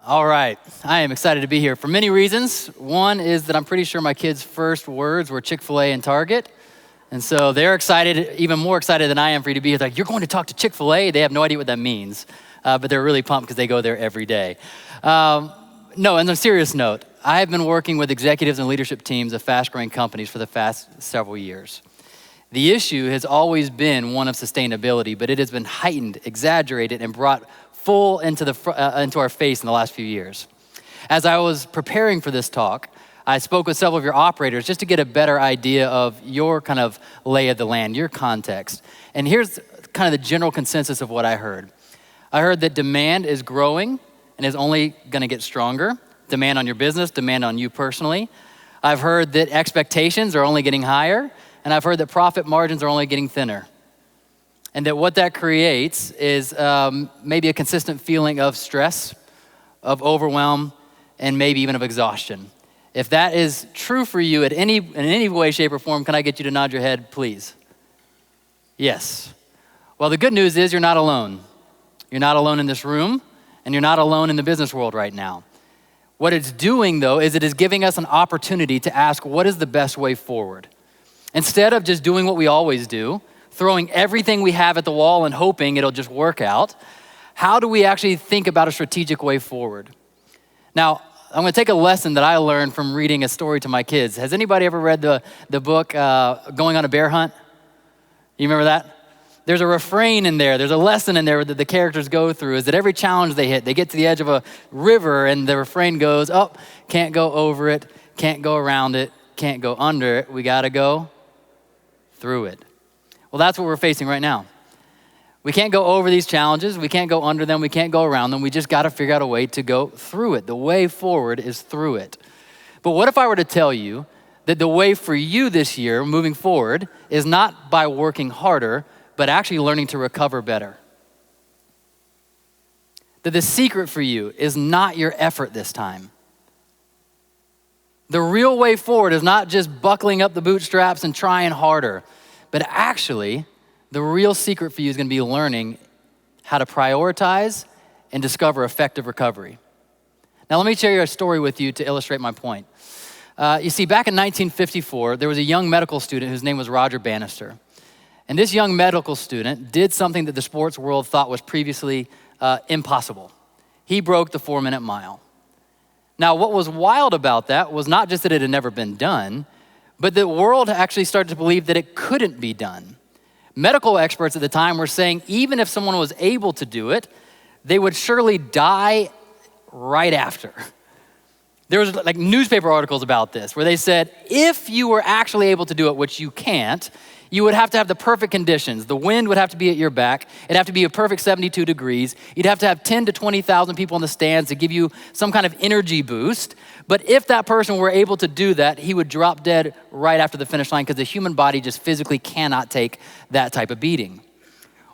All right, I am excited to be here for many reasons. One is that I'm pretty sure my kids' first words were Chick-fil-A and Target. And so they're excited, even more excited than I am for you to be here. They're like, you're going to talk to Chick-fil-A? They have no idea what that means, but they're really pumped because they go there every day. No, on a serious note, I have been working with executives and leadership teams of fast-growing companies for the past several years. The issue has always been one of sustainability, but it has been heightened, exaggerated, and brought full into our face in the last few years. As I was preparing for this talk, I spoke with several of your operators just to get a better idea of your kind of lay of the land, your context. And here's kind of the general consensus of what I heard. I heard that demand is growing and is only gonna get stronger. Demand on your business, demand on you personally. I've heard that expectations are only getting higher, and I've heard that profit margins are only getting thinner. And that what that creates is maybe a consistent feeling of stress, of overwhelm, and maybe even of exhaustion. If that is true for you in any way, shape, or form, can I get you to nod your head, please? Yes. Well, the good news is you're not alone. You're not alone in this room, and you're not alone in the business world right now. What it's doing, though, is it is giving us an opportunity to ask, what is the best way forward? Instead of just doing what we always do, throwing everything we have at the wall and hoping it'll just work out, how do we actually think about a strategic way forward? Now, I'm gonna take a lesson that I learned from reading a story to my kids. Has anybody ever read the book, Going on a Bear Hunt? You remember that? There's a refrain in there, there's a lesson in there that the characters go through, is that every challenge they hit, they get to the edge of a river and the refrain goes, oh, can't go over it, can't go around it, can't go under it, we gotta go through it. Well, that's what we're facing right now. We can't go over these challenges. We can't go under them. We can't go around them. We just got to figure out a way to go through it. The way forward is through it. But what if I were to tell you that the way for you this year, moving forward, is not by working harder, but actually learning to recover better? That the secret for you is not your effort this time. The real way forward is not just buckling up the bootstraps and trying harder. But actually, the real secret for you is gonna be learning how to prioritize and discover effective recovery. Now, let me share a story with you to illustrate my point. You see, back in 1954, there was a young medical student whose name was Roger Bannister. And this young medical student did something that the sports world thought was previously impossible. He broke the 4-minute mile. Now, what was wild about that was not just that it had never been done, but the world actually started to believe that it couldn't be done. Medical experts at the time were saying even if someone was able to do it, they would surely die right after. There was like newspaper articles about this where they said if you were actually able to do it, which you can't, you would have to have the perfect conditions. The wind would have to be at your back. It'd have to be a perfect 72 degrees. You'd have to have 10 to 20,000 people in the stands to give you some kind of energy boost. But if that person were able to do that, he would drop dead right after the finish line because the human body just physically cannot take that type of beating.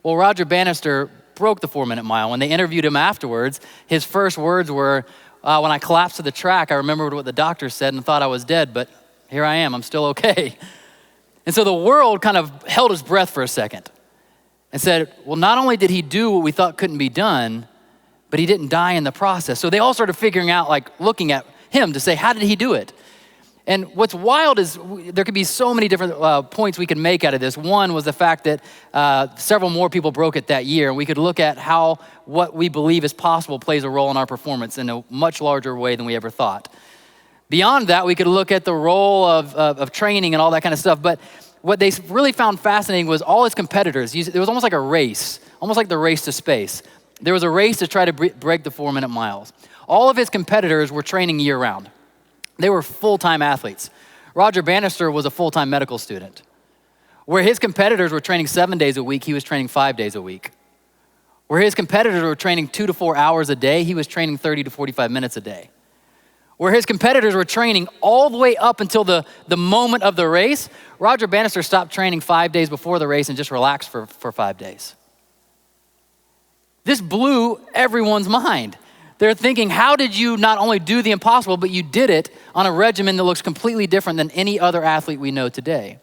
Well, Roger Bannister broke the 4-minute mile. When they interviewed him afterwards, his first words were, when I collapsed to the track, I remembered what the doctor said and thought I was dead, but here I am, I'm still okay. And so the world kind of held his breath for a second and said, well, not only did he do what we thought couldn't be done, but he didn't die in the process. So they all started figuring out, like looking at him to say, how did he do it? And what's wild is there could be so many different points we could make out of this. One was the fact that several more people broke it that year, and we could look at how what we believe is possible plays a role in our performance in a much larger way than we ever thought. Beyond that, we could look at the role of training and all that kind of stuff. But what they really found fascinating was all his competitors. It was almost like a race, almost like the race to space. There was a race to try to break the 4-minute miles. All of his competitors were training year round. They were full-time athletes. Roger Bannister was a full-time medical student. Where his competitors were training 7 days a week, he was training 5 days a week. Where his competitors were training 2 to 4 hours a day, he was training 30 to 45 minutes a day. Where his competitors were training all the way up until the moment of the race, Roger Bannister stopped training 5 days before the race and just relaxed for 5 days. This blew everyone's mind. They're thinking, how did you not only do the impossible, but you did it on a regimen that looks completely different than any other athlete we know today?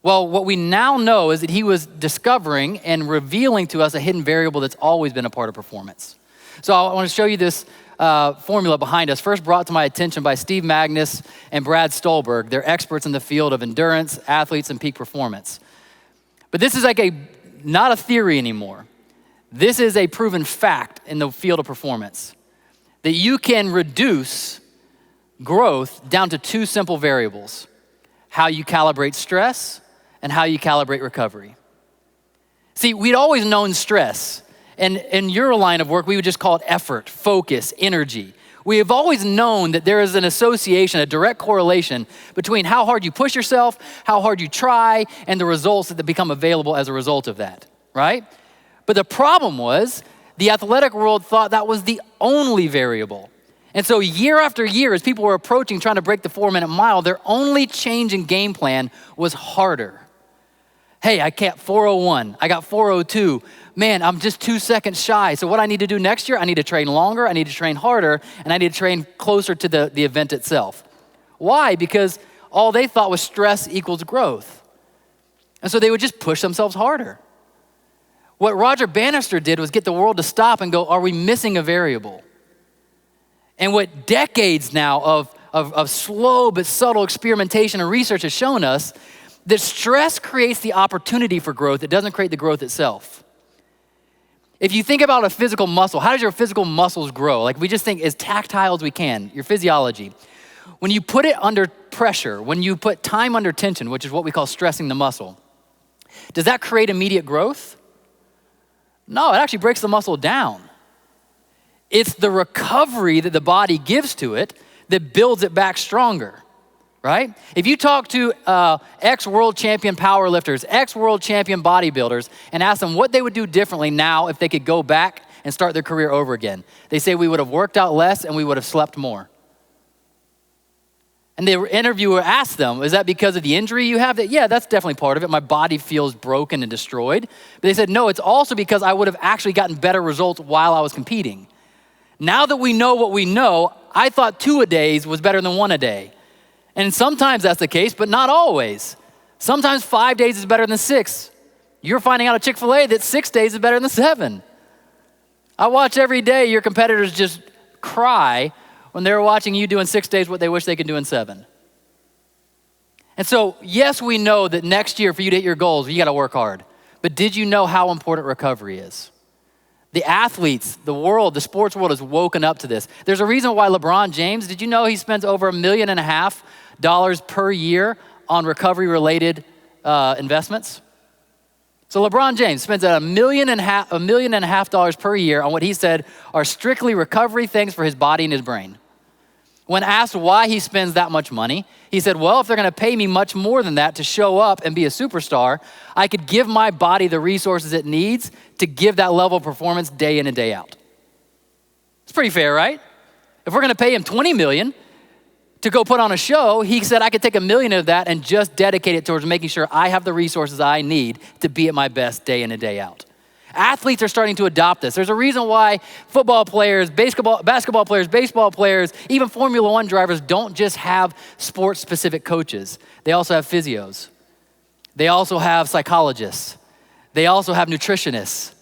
Well, what we now know is that he was discovering and revealing to us a hidden variable that's always been a part of performance. So I want to show you this formula behind us, first brought to my attention by Steve Magnus and Brad Stolberg. They're experts in the field of endurance, athletes, and peak performance. But this is not a theory anymore. This is a proven fact in the field of performance, that you can reduce growth down to two simple variables: how you calibrate stress and how you calibrate recovery. See, we'd always known stress. And in your line of work, we would just call it effort, focus, energy. We have always known that there is an association, a direct correlation between how hard you push yourself, how hard you try, and the results that become available as a result of that, right? But the problem was the athletic world thought that was the only variable. And so year after year, as people were approaching trying to break the 4-minute mile, their only change in game plan was harder. Hey, I can't 4:01, I got 4:02. Man, I'm just 2 seconds shy. So what I need to do next year, I need to train longer, I need to train harder, and I need to train closer to the event itself. Why? Because all they thought was stress equals growth. And so they would just push themselves harder. What Roger Bannister did was get the world to stop and go, are we missing a variable? And what decades now of slow but subtle experimentation and research has shown us, that stress creates the opportunity for growth. It doesn't create the growth itself. If you think about a physical muscle, how does your physical muscles grow? Like we just think as tactile as we can, your physiology. When you put it under pressure, when you put time under tension, which is what we call stressing the muscle, does that create immediate growth? No, it actually breaks the muscle down. It's the recovery that the body gives to it that builds it back stronger. Right? If you talk to ex-world champion powerlifters, ex-world champion bodybuilders, and ask them what they would do differently now if they could go back and start their career over again, they say we would have worked out less and we would have slept more. And the interviewer asked them, is that because of the injury you have? Yeah, that's definitely part of it. My body feels broken and destroyed. But they said, no, it's also because I would have actually gotten better results while I was competing. Now that we know what we know, I thought 2-a-days was better than 1-a-day. And sometimes that's the case, but not always. Sometimes 5 days is better than 6. You're finding out at Chick-fil-A that 6 days is better than 7. I watch every day your competitors just cry when they're watching you do in 6 days what they wish they could do in 7. And so, yes, we know that next year for you to hit your goals, you gotta work hard. But did you know how important recovery is? The athletes, the world, the sports world has woken up to this. There's a reason why LeBron James, did you know he spends over $1.5 million per year on recovery-related investments? So LeBron James spends $1.5 million per year on what he said are strictly recovery things for his body and his brain. When asked why he spends that much money, he said, well, if they're gonna pay me much more than that to show up and be a superstar, I could give my body the resources it needs to give that level of performance day in and day out. It's pretty fair, right? If we're gonna pay him $20 million to go put on a show, he said I could take $1 million of that and just dedicate it towards making sure I have the resources I need to be at my best day in and day out. Athletes are starting to adopt this. There's a reason why football players, basketball players, baseball players, even Formula One drivers don't just have sports-specific coaches. They also have physios. They also have psychologists. They also have nutritionists.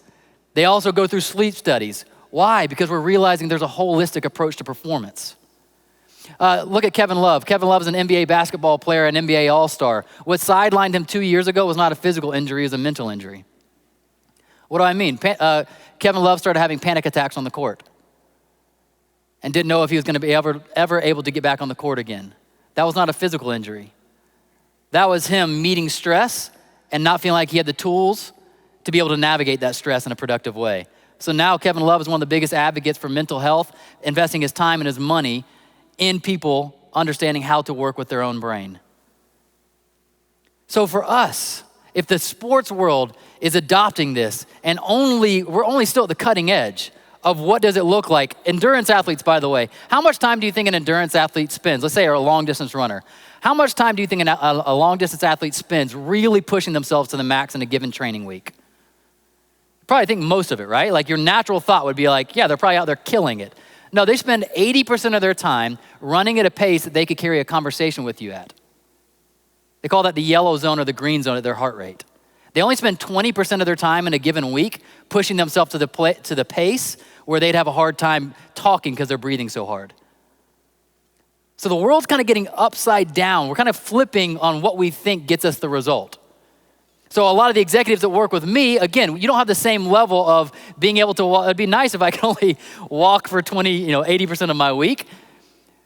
They also go through sleep studies. Why? Because we're realizing there's a holistic approach to performance. Look at Kevin Love. Kevin Love is an NBA basketball player, an NBA All-Star. What sidelined him 2 years ago was not a physical injury, it was a mental injury. What do I mean? Kevin Love started having panic attacks on the court and didn't know if he was going to be ever able to get back on the court again. That was not a physical injury. That was him meeting stress and not feeling like he had the tools to be able to navigate that stress in a productive way. So now Kevin Love is one of the biggest advocates for mental health, investing his time and his money in people understanding how to work with their own brain. So for us, if the sports world is adopting this and we're only still at the cutting edge of what does it look like. Endurance athletes, by the way, how much time do you think an endurance athlete spends? Let's say a long distance runner. How much time do you think a long distance athlete spends really pushing themselves to the max in a given training week? Probably think most of it, right? Like your natural thought would be like, yeah, they're probably out there killing it. No, they spend 80% of their time running at a pace that they could carry a conversation with you at. They call that the yellow zone or the green zone at their heart rate. They only spend 20% of their time in a given week pushing themselves to the pace where they'd have a hard time talking because they're breathing so hard. So the world's kind of getting upside down. We're kind of flipping on what we think gets us the result. So a lot of the executives that work with me, again, you don't have the same level of being able to walk. It'd be nice if I could only walk for 80% of my week.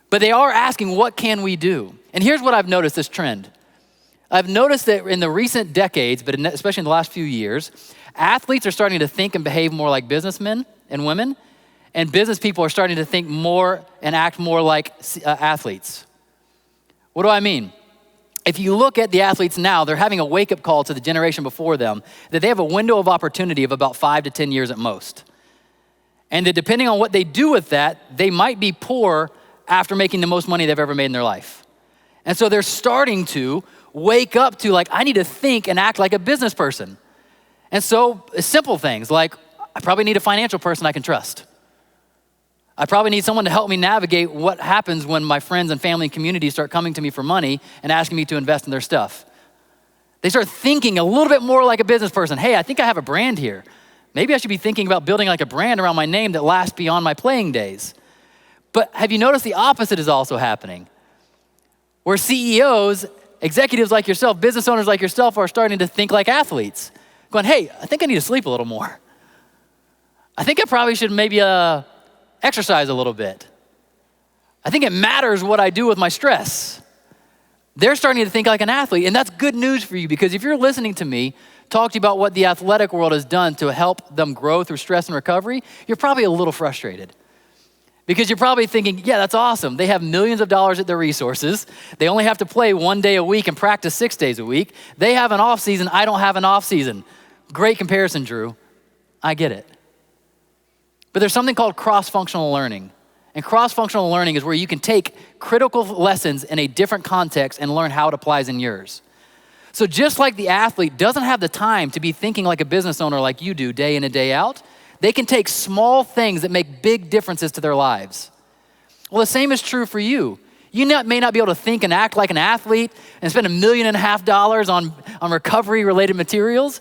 But they are asking, what can we do? And here's what I've noticed, this trend. I've noticed that in the recent decades, but especially in the last few years, athletes are starting to think and behave more like businessmen and women, and business people are starting to think more and act more like athletes. What do I mean? If you look at the athletes now, they're having a wake-up call to the generation before them that they have a window of opportunity of about 5 to 10 years at most. And that depending on what they do with that, they might be poor after making the most money they've ever made in their life. And so they're starting to wake up to I need to think and act like a business person. And so simple things like, I probably need a financial person I can trust. I probably need someone to help me navigate what happens when my friends and family and community start coming to me for money and asking me to invest in their stuff. They start thinking a little bit more like a business person. Hey, I think I have a brand here. Maybe I should be thinking about building a brand around my name that lasts beyond my playing days. But have you noticed the opposite is also happening? Where CEOs, executives like yourself, business owners like yourself are starting to think like athletes. Going, hey, I think I need to sleep a little more. I think I probably should maybe exercise a little bit. I think it matters what I do with my stress. They're starting to think like an athlete, and that's good news for you because if you're listening to me talk to you about what the athletic world has done to help them grow through stress and recovery, you're probably a little frustrated. Because you're probably thinking, yeah, that's awesome. They have millions of dollars at their resources. They only have to play 1 day a week and practice 6 days a week. They have an off season. I don't have an off season. Great comparison, Drew. I get it. But there's something called cross-functional learning. And cross-functional learning is where you can take critical lessons in a different context and learn how it applies in yours. So just like the athlete doesn't have the time to be thinking like a business owner like you do day in and day out, they can take small things that make big differences to their lives. Well, the same is true for you. You may not be able to think and act like an athlete and spend $1.5 million on recovery-related materials,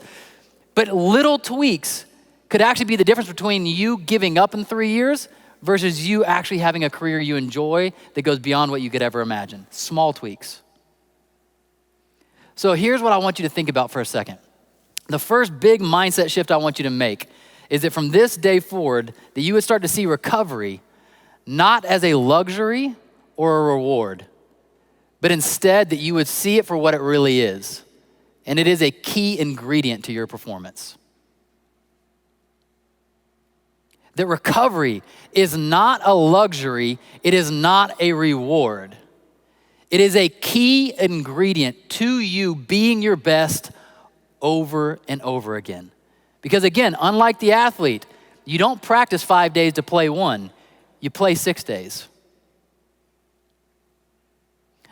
but little tweaks could actually be the difference between you giving up in 3 years versus you actually having a career you enjoy that goes beyond what you could ever imagine. Small tweaks. So here's what I want you to think about for a second. The first big mindset shift I want you to make is that from this day forward, that you would start to see recovery not as a luxury or a reward, but instead that you would see it for what it really is. And it is a key ingredient to your performance. That recovery is not a luxury, it is not a reward. It is a key ingredient to you being your best over and over again. Because again, unlike the athlete, you don't practice 5 days to play 1, you play 6 days.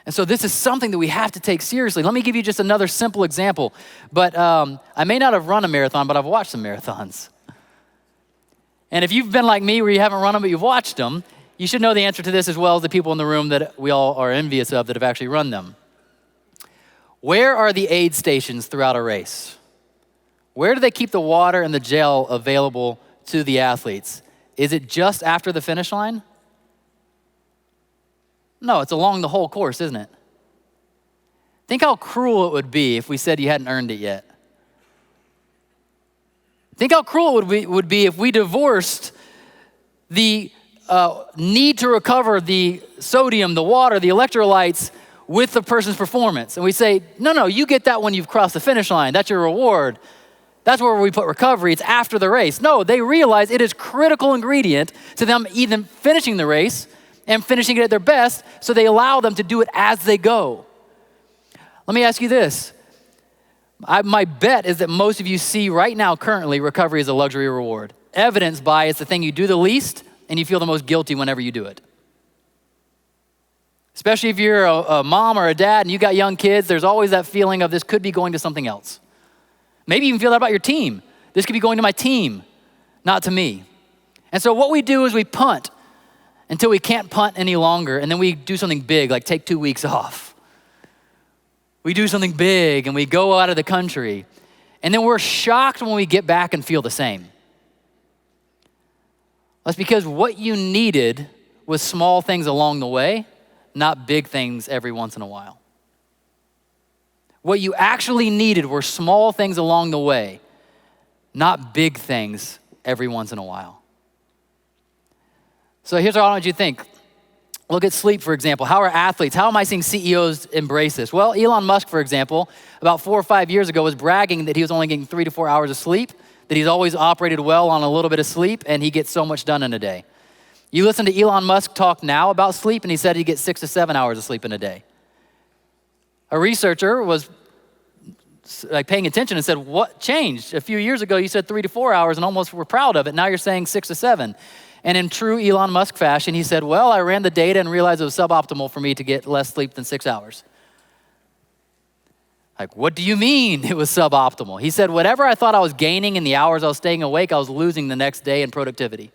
And so this is something that we have to take seriously. Let me give you just another simple example. But I may not have run a marathon, but I've watched some marathons. And if you've been like me where you haven't run them, but you've watched them, you should know the answer to this as well as the people in the room that we all are envious of that have actually run them. Where are the aid stations throughout a race? Where do they keep the water and the gel available to the athletes? Is it just after the finish line? No, it's along the whole course, isn't it? Think how cruel it would be if we said you hadn't earned it yet. Think how cruel it would be if we divorced the need to recover the sodium, the water, the electrolytes with the person's performance. And we say, no, you get that when you've crossed the finish line. That's your reward. That's where we put recovery. It's after the race. No, they realize it is critical ingredient to them even finishing the race and finishing it at their best, so they allow them to do it as they go. Let me ask you this. My bet is that most of you see right now currently recovery as a luxury reward. Evidenced by it's the thing you do the least and you feel the most guilty whenever you do it. Especially if you're a mom or a dad and you got young kids, there's always that feeling of this could be going to something else. Maybe you even feel that about your team. This could be going to my team, not to me. And so what we do is we punt until we can't punt any longer, and then we do something big, like take 2 weeks off. We do something big and we go out of the country. And then we're shocked when we get back and feel the same. That's because what you needed was small things along the way, not big things every once in a while. What you actually needed were small things along the way, not big things every once in a while. So here's what I want you to think. Look at sleep, for example. How are athletes, how am I seeing CEOs embrace this? Well, Elon Musk, for example, about 4 or 5 years ago was bragging that he was only getting 3 to 4 hours of sleep, that he's always operated well on a little bit of sleep, and he gets so much done in a day. You listen to Elon Musk talk now about sleep, and he said he gets 6 to 7 hours of sleep in a day. A researcher was paying attention and said, what changed? A few years ago, you said 3 to 4 hours and almost were proud of it. Now you're saying 6 to 7. And in true Elon Musk fashion, he said, well, I ran the data and realized it was suboptimal for me to get less sleep than 6 hours. Like, what do you mean it was suboptimal? He said, whatever I thought I was gaining in the hours I was staying awake, I was losing the next day in productivity.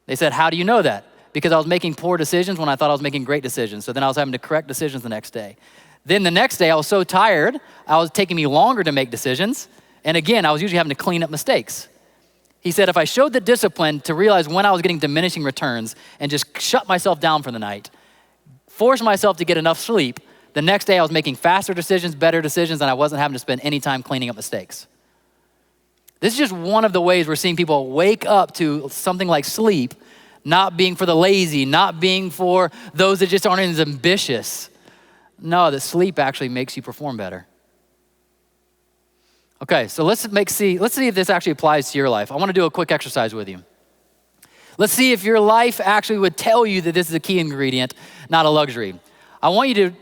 They said, how do you know that? Because I was making poor decisions when I thought I was making great decisions. So then I was having to correct decisions the next day. Then the next day I was so tired, it was taking me longer to make decisions. And again, I was usually having to clean up mistakes. He said, if I showed the discipline to realize when I was getting diminishing returns and just shut myself down for the night, force myself to get enough sleep, the next day I was making faster decisions, better decisions, and I wasn't having to spend any time cleaning up mistakes. This is just one of the ways we're seeing people wake up to something like sleep, not being for the lazy, not being for those that just aren't as ambitious. No, that sleep actually makes you perform better. Okay, so let's see if this actually applies to your life. I want to do a quick exercise with you. Let's see if your life actually would tell you that this is a key ingredient, not a luxury. I want you to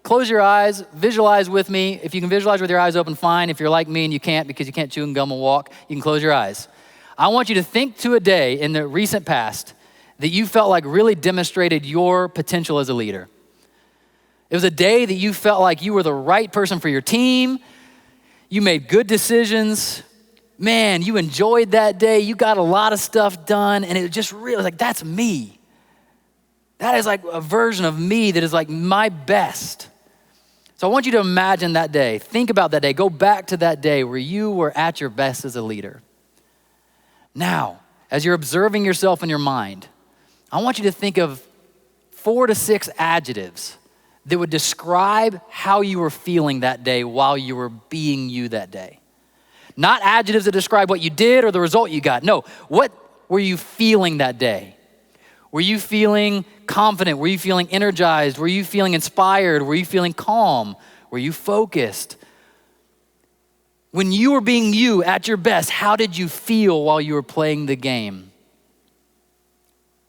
close your eyes, visualize with me. If you can visualize with your eyes open, fine. If you're like me and you can't because you can't chew and gum and walk, you can close your eyes. I want you to think to a day in the recent past that you felt like really demonstrated your potential as a leader. It was a day that you felt like you were the right person for your team. You made good decisions. Man, you enjoyed that day. You got a lot of stuff done. And it just really like, that's me. That is like a version of me that is like my best. So I want you to imagine that day. Think about that day. Go back to that day where you were at your best as a leader. Now, as you're observing yourself in your mind, I want you to think of 4 to 6 adjectives that would describe how you were feeling that day while you were being you that day. Not adjectives that describe what you did or the result you got. No, what were you feeling that day? Were you feeling confident? Were you feeling energized? Were you feeling inspired? Were you feeling calm? Were you focused? When you were being you at your best, how did you feel while you were playing the game?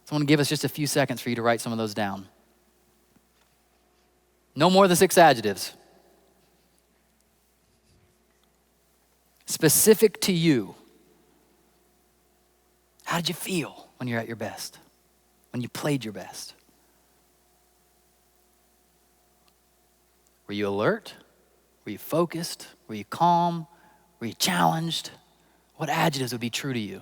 So I want to give us just a few seconds for you to write some of those down. No more than 6 adjectives. Specific to you. How did you feel when you're at your best? When you played your best? Were you alert? Were you focused? Were you calm? Were you challenged? What adjectives would be true to you?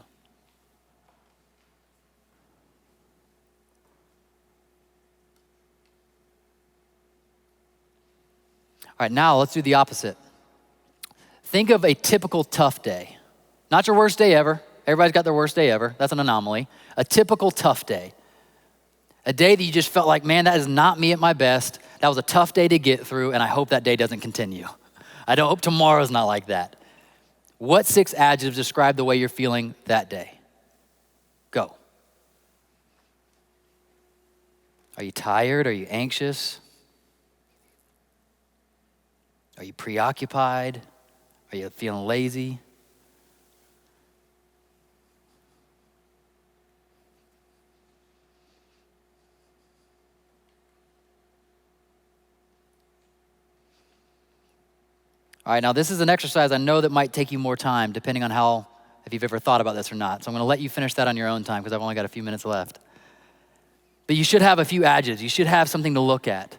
All right, now let's do the opposite. Think of a typical tough day. Not your worst day ever. Everybody's got their worst day ever. That's an anomaly. A typical tough day. A day that you just felt like, man, that is not me at my best. That was a tough day to get through, and I hope that day doesn't continue. I don't hope tomorrow's not like that. What 6 adjectives describe the way you're feeling that day? Go. Are you tired? Are you anxious? Are you preoccupied? Are you feeling lazy? All right, now this is an exercise I know that might take you more time, depending on if you've ever thought about this or not. So I'm gonna let you finish that on your own time because I've only got a few minutes left. But you should have a few adjectives. You should have something to look at.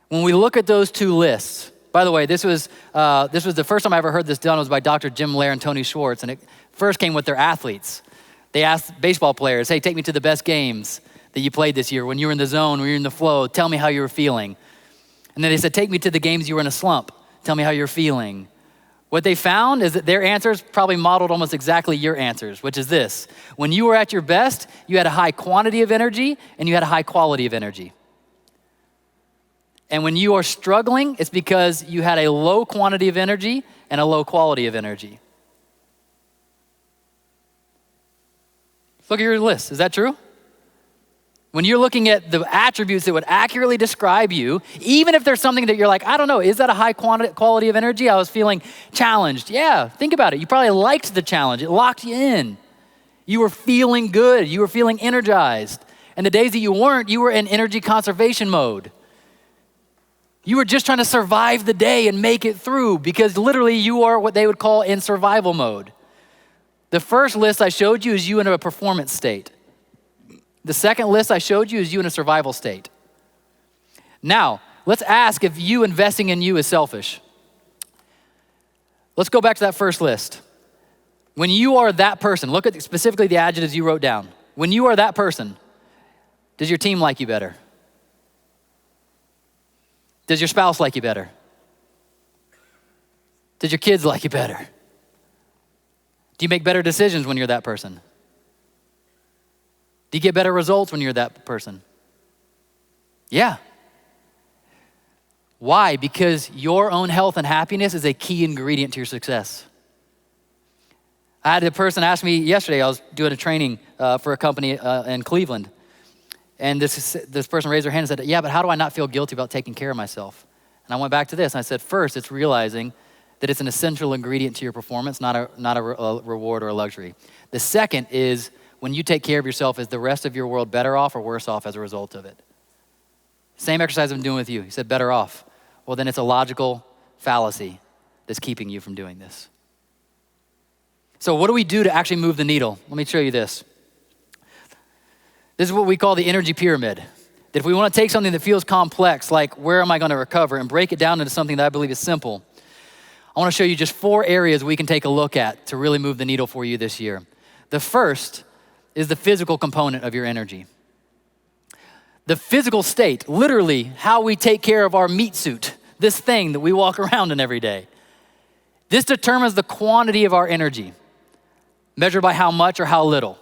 When we look at those 2 lists, by the way, this was the first time I ever heard this done was by Dr. Jim Lair and Tony Schwartz, and it first came with their athletes. They asked baseball players, hey, take me to the best games that you played this year. When you were in the zone, when you were in the flow, tell me how you were feeling. And then they said, take me to the games you were in a slump. Tell me how you're feeling. What they found is that their answers probably modeled almost exactly your answers, which is this. When you were at your best, you had a high quantity of energy and you had a high quality of energy. And when you are struggling, it's because you had a low quantity of energy and a low quality of energy. Look at your list. Is that true? When you're looking at the attributes that would accurately describe you, even if there's something that you're like, I don't know, is that a high quality of energy? I was feeling challenged. Yeah, think about it. You probably liked the challenge. It locked you in. You were feeling good. You were feeling energized. And the days that you weren't, you were in energy conservation mode. You were just trying to survive the day and make it through because literally you are what they would call in survival mode. The first list I showed you is you in a performance state. The second list I showed you is you in a survival state. Now, let's ask if you investing in you is selfish. Let's go back to that first list. When you are that person, look at specifically the adjectives you wrote down. When you are that person, does your team like you better? Does your spouse like you better? Does your kids like you better? Do you make better decisions when you're that person? Do you get better results when you're that person? Yeah. Why? Because your own health and happiness is a key ingredient to your success. I had a person ask me yesterday, I was doing a training for a company in Cleveland. And this person raised their hand and said, yeah, but how do I not feel guilty about taking care of myself? And I went back to this and I said, first, it's realizing that it's an essential ingredient to your performance, not a reward or a luxury. The second is when you take care of yourself, is the rest of your world better off or worse off as a result of it? Same exercise I'm doing with you. He said better off. Well, then it's a logical fallacy that's keeping you from doing this. So what do we do to actually move the needle? Let me show you this. This is what we call the energy pyramid. That if we want to take something that feels complex, like where am I going to recover, and break it down into something that I believe is simple, I want to show you just 4 areas we can take a look at to really move the needle for you this year. The first is the physical component of your energy. The physical state, literally how we take care of our meat suit, this thing that we walk around in every day. This determines the quantity of our energy, measured by how much or how little.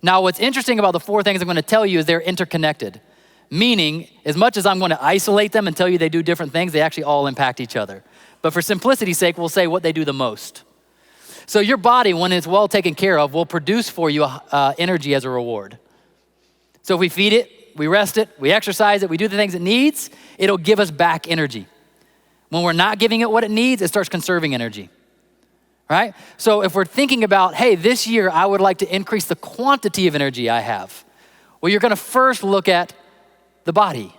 Now, what's interesting about the 4 things I'm going to tell you is they're interconnected, meaning as much as I'm going to isolate them and tell you they do different things, they actually all impact each other. But for simplicity's sake, we'll say what they do the most. So your body, when it's well taken care of, will produce for you energy as a reward. So if we feed it, we rest it, we exercise it, we do the things it needs, it'll give us back energy. When we're not giving it what it needs, it starts conserving energy, right? So if we're thinking about, hey, this year I would like to increase the quantity of energy I have, well, you're gonna first look at the body.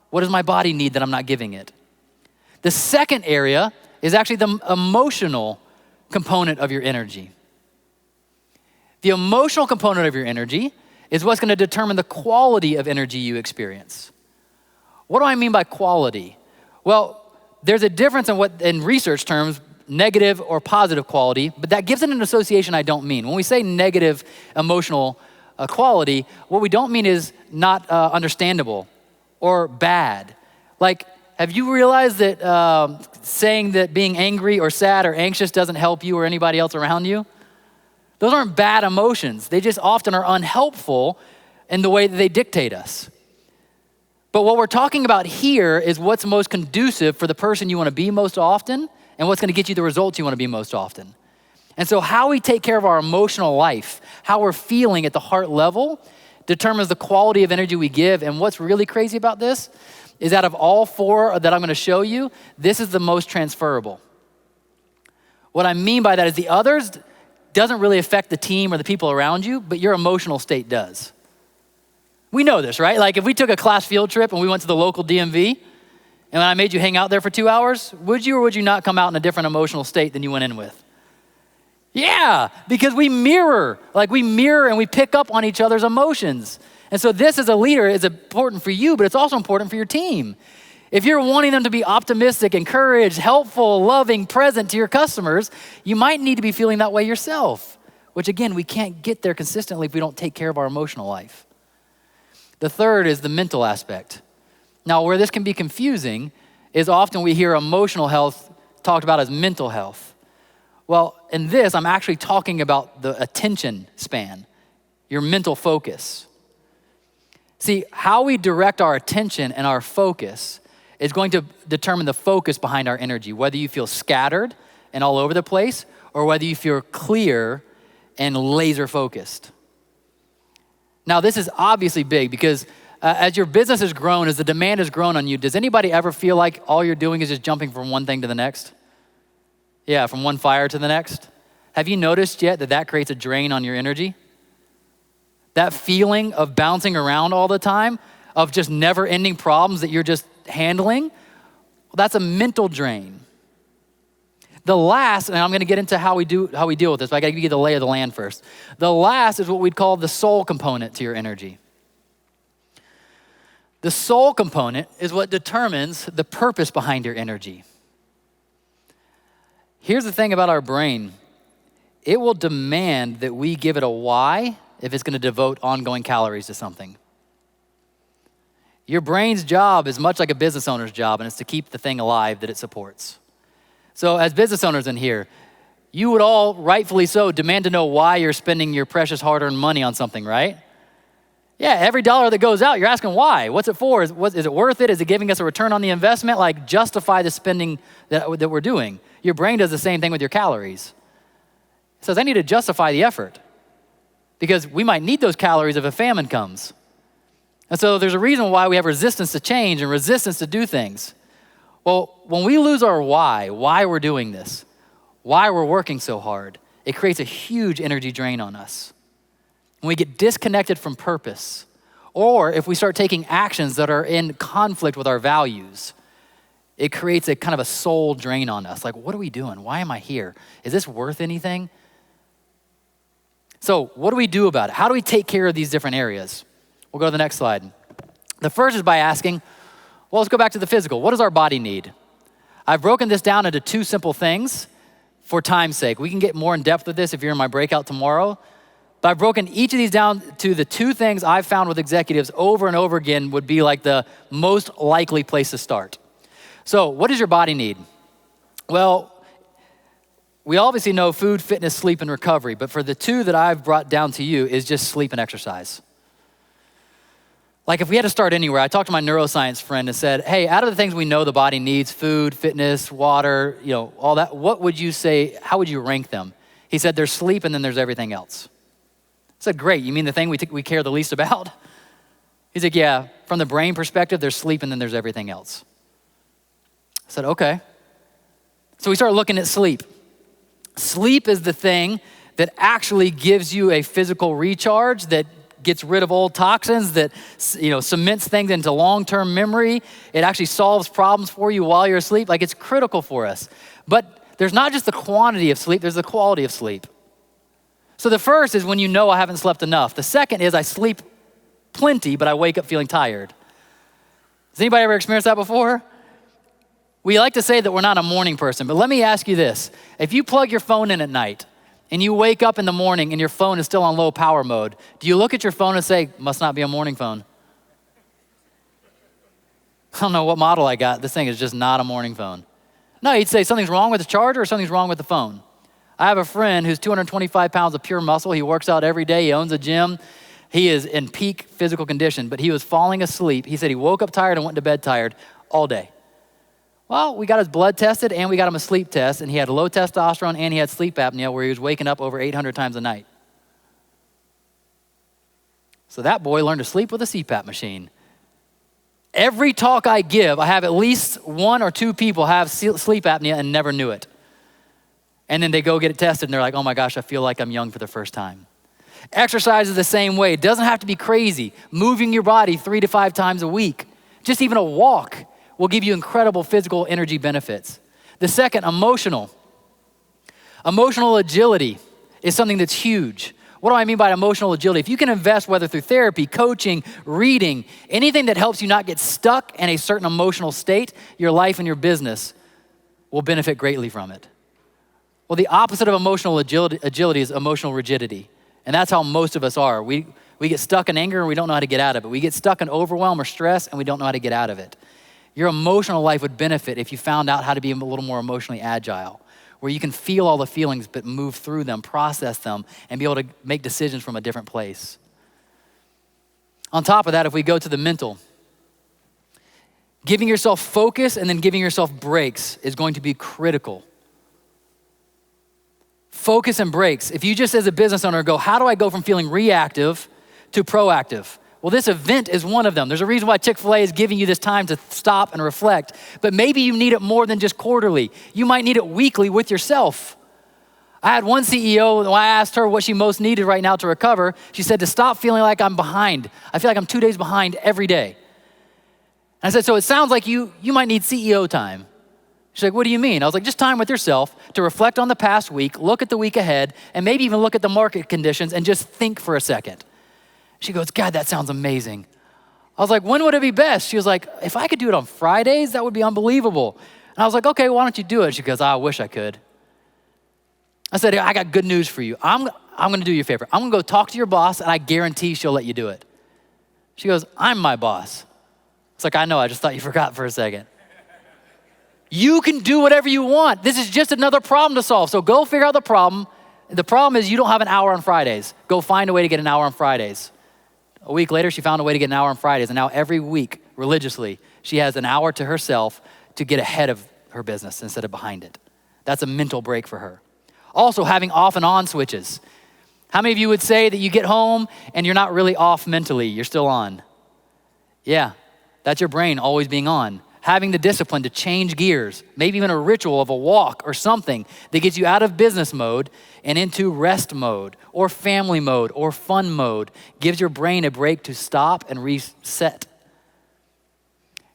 What does my body need that I'm not giving it? The second area is actually the emotional component of your energy. The emotional component of your energy is what's going to determine the quality of energy you experience. What do I mean by quality? Well, there's a difference in research terms, negative or positive quality, but that gives it an association I don't mean. When we say negative emotional quality, what we don't mean is not understandable or bad. Like, have you realized that saying that being angry or sad or anxious doesn't help you or anybody else around you? Those aren't bad emotions. They just often are unhelpful in the way that they dictate us. But what we're talking about here is what's most conducive for the person you want to be most often and what's going to get you the results you want to be most often. And so how we take care of our emotional life, how we're feeling at the heart level, determines the quality of energy we give. And what's really crazy about this is out of all 4 that I'm going to show you, this is the most transferable. What I mean by that is the others doesn't really affect the team or the people around you, but your emotional state does. We know this, right? Like if we took a class field trip and we went to the local DMV, and when I made you hang out there for 2 hours, would you or would you not come out in a different emotional state than you went in with? Yeah, because we mirror and we pick up on each other's emotions. And so this as a leader is important for you, but it's also important for your team. If you're wanting them to be optimistic, encouraged, helpful, loving, present to your customers, you might need to be feeling that way yourself, which again, we can't get there consistently if we don't take care of our emotional life. The third is the mental aspect. Now, where this can be confusing is often we hear emotional health talked about as mental health. Well, in this, I'm actually talking about the attention span, your mental focus. See, how we direct our attention and our focus is going to determine the focus behind our energy, whether you feel scattered and all over the place, or whether you feel clear and laser focused. Now, this is obviously big because as your business has grown, as the demand has grown on you, does anybody ever feel like all you're doing is just jumping from one thing to the next? Yeah, from one fire to the next. Have you noticed yet that creates a drain on your energy? That feeling of bouncing around all the time, of just never-ending problems that you're just handling, well, that's a mental drain. The last, and I'm going to get into how we deal with this, but I got to give you the lay of the land first. The last is what we'd call the soul component to your energy. The soul component is what determines the purpose behind your energy. Here's the thing about our brain. It will demand that we give it a why if it's going to devote ongoing calories to something. Your brain's job is much like a business owner's job, and it's to keep the thing alive that it supports. So as business owners in here, you would all, rightfully so, demand to know why you're spending your precious hard-earned money on something, right? Yeah, every dollar that goes out, you're asking why. What's it for? Is it worth it? Is it giving us a return on the investment? Like, justify the spending that we're doing. Your brain does the same thing with your calories. It says, I need to justify the effort because we might need those calories if a famine comes. And so there's a reason why we have resistance to change and resistance to do things. Well, when we lose our why we're doing this, why we're working so hard, it creates a huge energy drain on us. When we get disconnected from purpose, or if we start taking actions that are in conflict with our values, it creates a kind of a soul drain on us. Like, what are we doing? Why am I here? Is this worth anything? So what do we do about it? How do we take care of these different areas? We'll go to the next slide. The first is by asking, well, let's go back to the physical. What does our body need? I've broken this down into two simple things for time's sake. We can get more in depth with this if you're in my breakout tomorrow. But I've broken each of these down to the two things I've found with executives over and over again would be like the most likely place to start. So what does your body need? Well, we obviously know food, fitness, sleep, and recovery. But for the two that I've brought down to you is just sleep and exercise. Like if we had to start anywhere, I talked to my neuroscience friend and said, hey, out of the things we know the body needs, food, fitness, water, all that, what would you say, how would you rank them? He said, there's sleep and then there's everything else. I said, great, you mean the thing we care the least about? He's like, yeah, from the brain perspective, there's sleep and then there's everything else. I said, okay. So we started looking at sleep. Sleep is the thing that actually gives you a physical recharge, that gets rid of old toxins, that cements things into long-term memory. It actually solves problems for you while you're asleep. Like, it's critical for us. But there's not just the quantity of sleep, there's the quality of sleep. So the first is when you know I haven't slept enough. The second is I sleep plenty, but I wake up feeling tired. Has anybody ever experienced that before? We like to say that we're not a morning person, but let me ask you this. If you plug your phone in at night and you wake up in the morning and your phone is still on low power mode, do you look at your phone and say, must not be a morning phone? I don't know what model I got. This thing is just not a morning phone. No, you'd say something's wrong with the charger or something's wrong with the phone. I have a friend who's 225 pounds of pure muscle. He works out every day. He owns a gym. He is in peak physical condition, but he was falling asleep. He said he woke up tired and went to bed tired all day. Well, we got his blood tested and we got him a sleep test, and he had low testosterone and he had sleep apnea where he was waking up over 800 times a night. So that boy learned to sleep with a CPAP machine. Every talk I give, I have at least one or two people have sleep apnea and never knew it. And then they go get it tested and they're like, oh my gosh, I feel like I'm young for the first time. Exercise is the same way. It doesn't have to be crazy. Moving your body 3 to 5 times a week, just even a walk, will give you incredible physical energy benefits. The second, emotional. Emotional agility is something that's huge. What do I mean by emotional agility? If you can invest, whether through therapy, coaching, reading, anything that helps you not get stuck in a certain emotional state, your life and your business will benefit greatly from it. Well, the opposite of emotional agility is emotional rigidity. And that's how most of us are. We get stuck in anger and we don't know how to get out of it. We get stuck in overwhelm or stress and we don't know how to get out of it. Your emotional life would benefit if you found out how to be a little more emotionally agile, where you can feel all the feelings but move through them, process them, and be able to make decisions from a different place. On top of that, if we go to the mental, giving yourself focus and then giving yourself breaks is going to be critical. Focus and breaks. If you just as a business owner go, how do I go from feeling reactive to proactive? Well, this event is one of them. There's a reason why Chick-fil-A is giving you this time to stop and reflect, but maybe you need it more than just quarterly. You might need it weekly with yourself. I had one CEO, when I asked her what she most needed right now to recover, she said to stop feeling like I'm behind. I feel like I'm 2 days behind every day. And I said, so it sounds like you might need CEO time. She's like, what do you mean? I was like, just time with yourself to reflect on the past week, look at the week ahead, and maybe even look at the market conditions and just think for a second. She goes, God, that sounds amazing. I was like, when would it be best? She was like, if I could do it on Fridays, that would be unbelievable. And I was like, okay, why don't you do it? She goes, I wish I could. I said, I got good news for you. I'm gonna do you a favor. I'm gonna go talk to your boss and I guarantee she'll let you do it. She goes, I'm my boss. It's like, I know, I just thought you forgot for a second. You can do whatever you want. This is just another problem to solve. So go figure out the problem. The problem is you don't have an hour on Fridays. Go find a way to get an hour on Fridays. A week later, she found a way to get an hour on Fridays. And now every week, religiously, she has an hour to herself to get ahead of her business instead of behind it. That's a mental break for her. Also, having off and on switches. How many of you would say that you get home and you're not really off mentally, you're still on? Yeah, that's your brain always being on. Having the discipline to change gears, maybe even a ritual of a walk or something that gets you out of business mode and into rest mode or family mode or fun mode, gives your brain a break to stop and reset.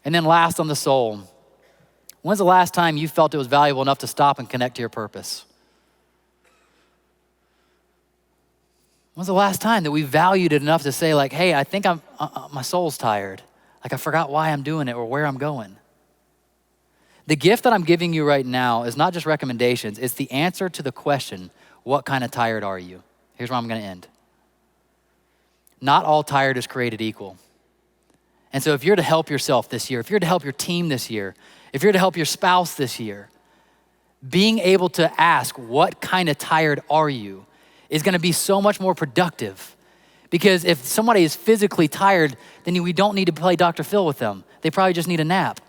And then last on the soul, when's the last time you felt it was valuable enough to stop and connect to your purpose? When's the last time that we valued it enough to say like, hey, I think my soul's tired. Like I forgot why I'm doing it or where I'm going. The gift that I'm giving you right now is not just recommendations, it's the answer to the question, what kind of tired are you? Here's where I'm gonna end. Not all tired is created equal. And so if you're to help yourself this year, if you're to help your team this year, if you're to help your spouse this year, being able to ask, what kind of tired are you, is gonna be so much more productive. Because if somebody is physically tired, then we don't need to play Dr. Phil with them. They probably just need a nap.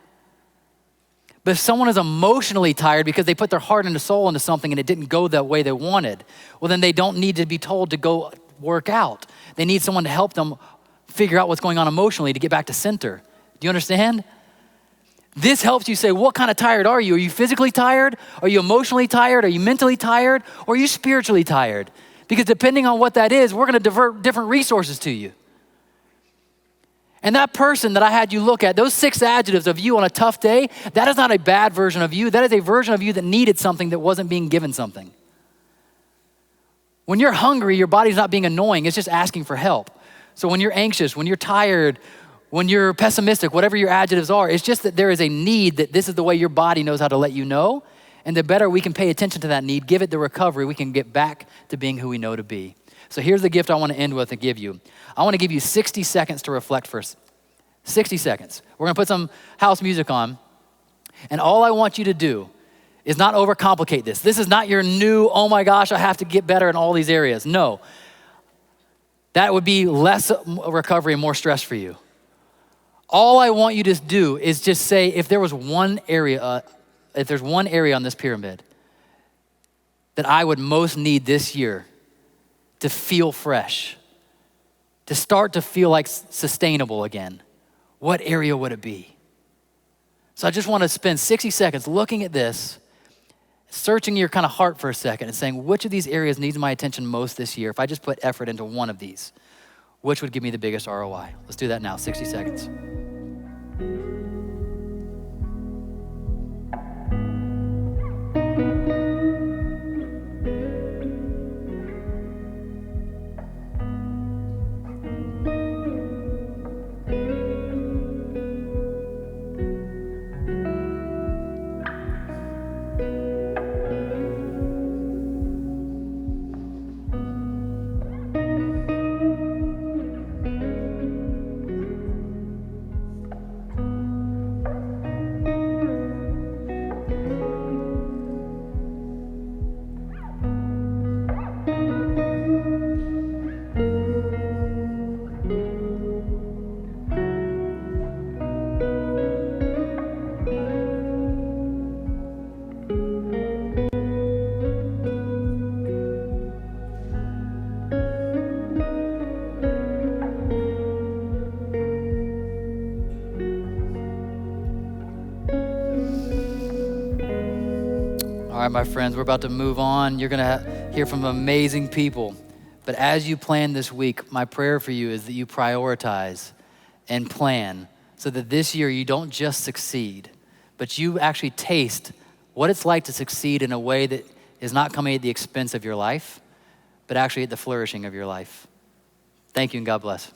But if someone is emotionally tired because they put their heart and soul into something and it didn't go the way they wanted, well, then they don't need to be told to go work out. They need someone to help them figure out what's going on emotionally to get back to center. Do you understand? This helps you say, what kind of tired are you? Are you physically tired? Are you emotionally tired? Are you mentally tired? Or are you spiritually tired? Because depending on what that is, we're gonna divert different resources to you. And that person that I had you look at, those 6 adjectives of you on a tough day, that is not a bad version of you. That is a version of you that needed something that wasn't being given something. When you're hungry, your body's not being annoying, it's just asking for help. So when you're anxious, when you're tired, when you're pessimistic, whatever your adjectives are, it's just that there is a need that this is the way your body knows how to let you know. And the better we can pay attention to that need, give it the recovery, we can get back to being who we know to be. So here's the gift I want to end with and give you. I want to give you 60 seconds to reflect first. 60 seconds. We're going to put some house music on. And all I want you to do is not overcomplicate this. This is not your new, oh my gosh, I have to get better in all these areas. No. That would be less recovery and more stress for you. All I want you to do is just say, if there's one area on this pyramid that I would most need this year to feel fresh, to start to feel like sustainable again, what area would it be? So I just want to spend 60 seconds looking at this, searching your kind of heart for a second and saying, which of these areas needs my attention most this year? If I just put effort into one of these, which would give me the biggest ROI? Let's do that now, 60 seconds. right, my friends, we're about to move on. You're gonna hear from amazing people. But as you plan this week, my prayer for you is that you prioritize and plan so that this year you don't just succeed, but you actually taste what it's like to succeed in a way that is not coming at the expense of your life, but actually at the flourishing of your life. Thank you and God bless.